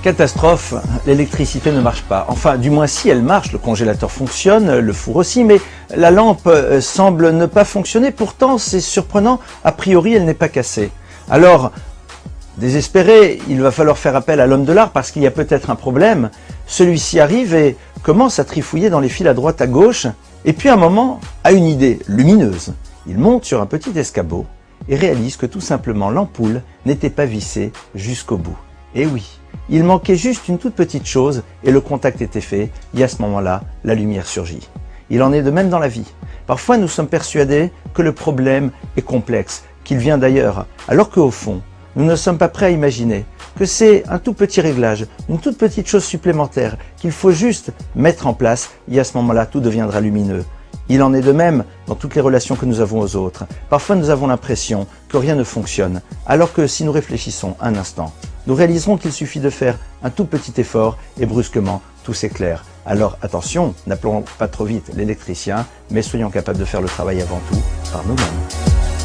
Catastrophe, l'électricité ne marche pas. Enfin, du moins si elle marche, le congélateur fonctionne, le four aussi, mais la lampe semble ne pas fonctionner. Pourtant, c'est surprenant, a priori, elle n'est pas cassée. Alors, désespéré, il va falloir faire appel à l'homme de l'art parce qu'il y a peut-être un problème. Celui-ci arrive et commence à trifouiller dans les fils à droite à gauche, et puis à un moment a une idée lumineuse. Il monte sur un petit escabeau et réalise que tout simplement l'ampoule n'était pas vissée jusqu'au bout. Et oui, il manquait juste une toute petite chose et le contact était fait, et à ce moment-là, la lumière surgit. Il en est de même dans la vie. Parfois nous sommes persuadés que le problème est complexe, qu'il vient d'ailleurs, alors qu'au fond, nous ne sommes pas prêts à imaginer que c'est un tout petit réglage, une toute petite chose supplémentaire qu'il faut juste mettre en place et à ce moment-là, tout deviendra lumineux. Il en est de même dans toutes les relations que nous avons aux autres. Parfois, nous avons l'impression que rien ne fonctionne, alors que si nous réfléchissons un instant, nous réaliserons qu'il suffit de faire un tout petit effort et brusquement, tout s'éclaire. Alors attention, n'appelons pas trop vite l'électricien, mais soyons capables de faire le travail avant tout par nous-mêmes.